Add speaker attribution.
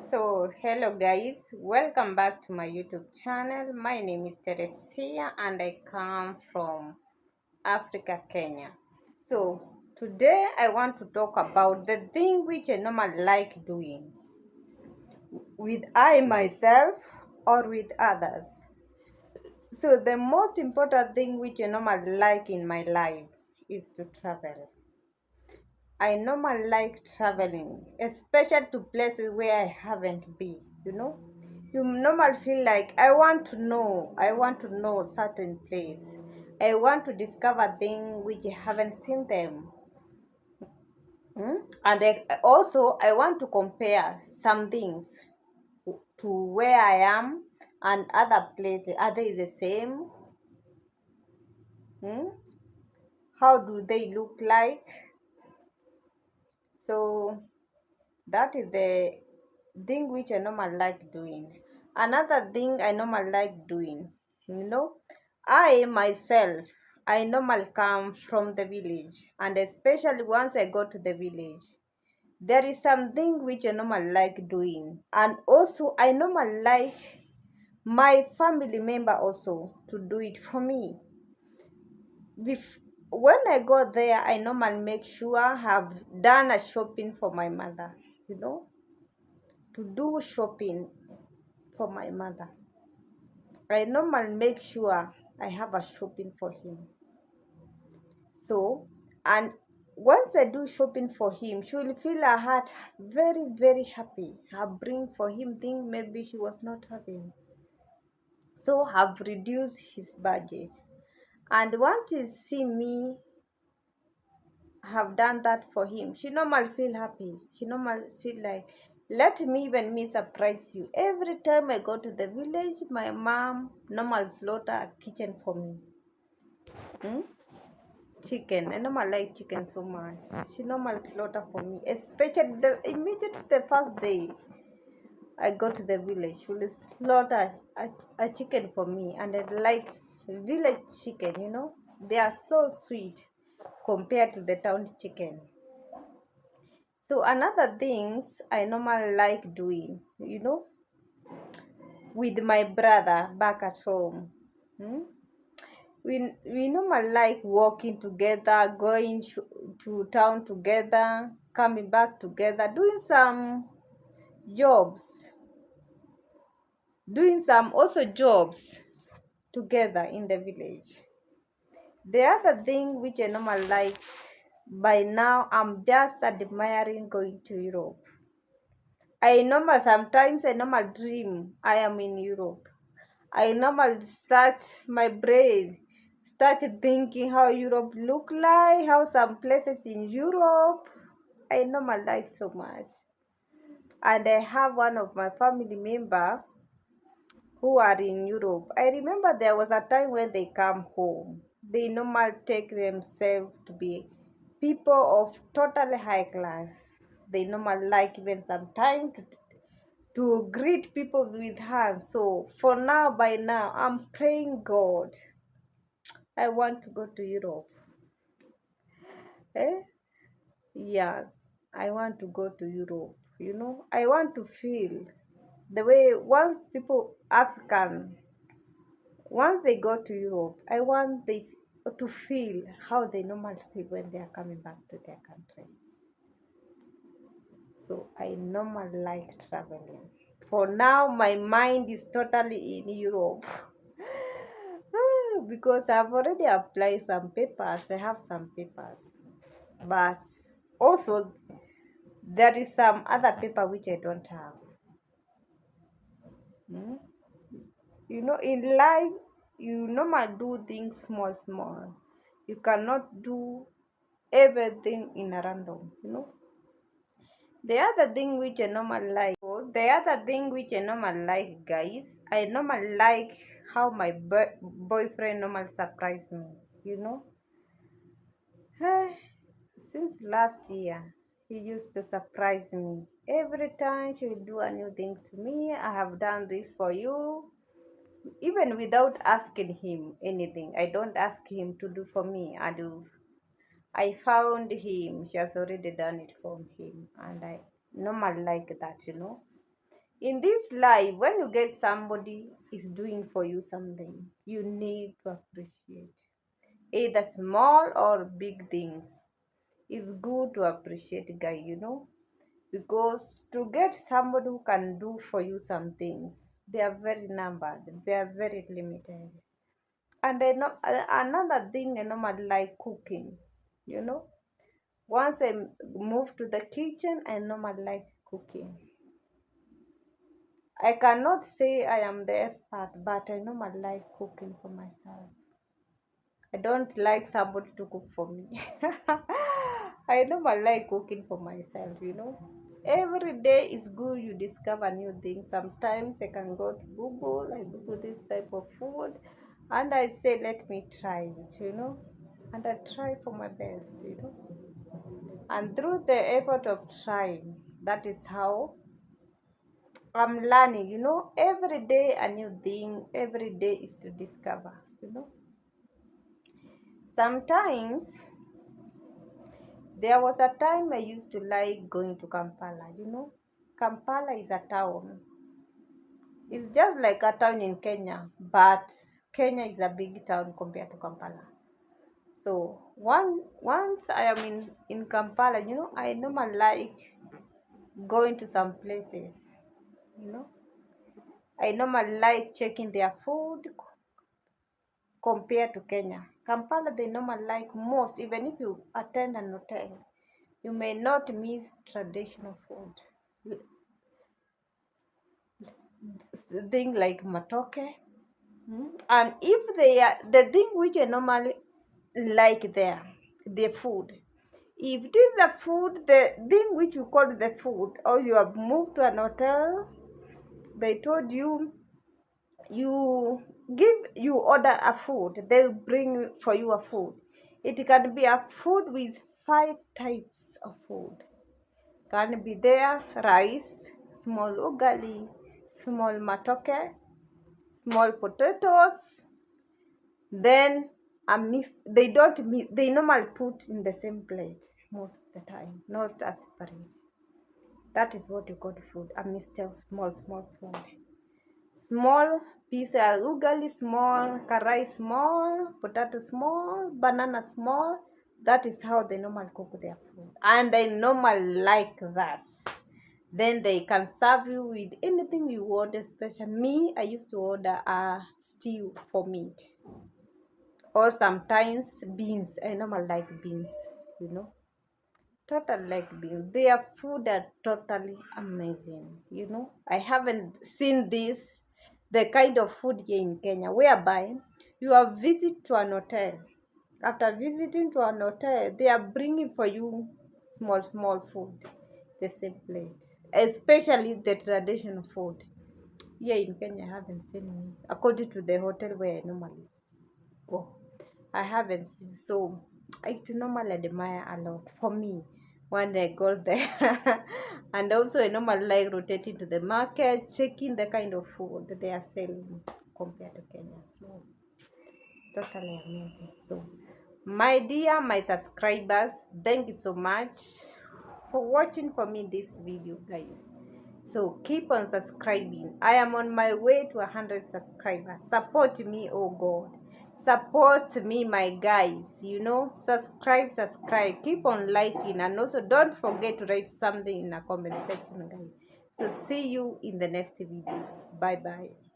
Speaker 1: So, hello guys, welcome back to my YouTube channel. My name is Teresia and I come from Africa, Kenya. So, today I want to talk about the thing which I normally like doing with I myself or with others. So, the most important thing which I normally like in my life is to travel. I normally like traveling, especially to places where I haven't been, You normally feel like I want to know certain place. I want to discover things which I haven't seen them. And also I want to compare some things to where I am and other places. Are they the same? Hmm? How do they look like? So that is the thing which I normally like doing. Another thing I normally like doing, I myself, I normally come from the village, and especially once I go to the village, there is something which I normally like doing, and also I normally like my family member also to do it for me. When I go there, I normally make sure I have done a shopping for my mother, to do shopping for my mother. I normally make sure I have a shopping for him. So, and once I do shopping for him, she will feel her heart very, very happy. Her bring for him things maybe she was not having. So have reduced his budget. And once he see me have done that for him, she normally feel happy. She normally feel like, let me even me surprise you. Every time I go to the village, my mom normal slaughter a kitchen for me. Hmm? Chicken. I normally like chicken so much. She normally slaughter for me, especially the immediate the first day I go to the village. She will slaughter a chicken for me, and I like village chicken. They are so sweet compared to the town chicken. So another things I normally like doing, with my brother back at home. Hmm? We normally like walking together, going to town together, coming back together, jobs, doing some also jobs together in the village. The other thing which I normally like, by now I'm just admiring going to Europe. Sometimes I normally dream I am in Europe. I normally search my brain, start thinking how Europe look like, how some places in Europe I normally like so much. And I have one of my family member who are in Europe. I remember there was a time when they come home. They normally take themselves to be people of totally high class. They normally like even some time to greet people with hands. So for now, by now, I'm praying God. I want to go to Europe. Eh? Yes, I want to go to Europe. I want to feel the way once they go to Europe, I want they to feel how they normally feel when they are coming back to their country. So I normally like traveling. For now, my mind is totally in Europe. Because I've already applied some papers. I have some papers. But also, there is some other paper which I don't have. Hmm? In life, you normally do things small, small. You cannot do everything in a random. The other thing which I normally like, guys, I normally like how my boyfriend normally surprise me. You know, since last year, he used to surprise me. Every time she will do a new thing to me. I have done this for you, even without asking him anything. I don't ask him to do for me. I do. I found him. She has already done it for him, and I normally like that. In this life, when you get somebody is doing for you something, you need to appreciate. Either small or big things. It's good to appreciate, guy, because to get somebody who can do for you some things, they are very numbered, they are very limited. And I know another thing I normally like cooking, you know. Once I move to the kitchen, I normally like cooking. I cannot say I am the expert, but I normally like cooking for myself. I don't like somebody to cook for me. I normally like cooking for myself. Every day is good, you discover new things. Sometimes I can go to Google, I Google this type of food, and I say, let me try it. And I try for my best. And through the effort of trying, that is how I'm learning. Every day a new thing, every day is to discover. Sometimes there was a time I used to like going to Kampala. Kampala is a town. It's just like a town in Kenya, but Kenya is a big town compared to Kampala. So once I am in Kampala, I normally like going to some places. You know, I normally like checking their food compared to Kenya. Kampala, they normally like most, even if you attend an hotel, you may not miss traditional food. Thing like matoke. And if they are the thing which I normally like there, the food. If it is the food, the thing which you call the food, or you have moved to an hotel, they told you you order a food, they bring for you a food. It can be a food with 5 types of food. Can be there rice, small ugali, small matoke, small potatoes, then a mix. They don't mix, they normally put in the same plate most of the time, not as separate. That is what you call food, a mixture of small food. Small piece of ugali small, karai small, potato small, banana small. That is how they normally cook their food. And I normally like that. Then they can serve you with anything you want, especially me. I used to order a stew for meat. Or sometimes beans. I normally like beans. Totally like beans. Their food are totally amazing. I haven't seen the kind of food here in Kenya, whereby you are visit to an hotel. After visiting to an hotel, they are bringing for you small food, the same plate, especially the traditional food. Here in Kenya, I haven't seen it. According to the hotel where I normally go, I haven't seen. So I do normally admire a lot. For me, when I go there, and also I normally like rotating to the market, checking the kind of food they are selling compared to Kenya. So totally amazing. So my dear, my subscribers, thank you so much for watching for me this video, guys. So keep on subscribing. I am on my way to 100 subscribers. Support me, oh God. Support me, my guys. Subscribe. Keep on liking, and also don't forget to write something in the comment section, guys. So see you in the next video. Bye bye.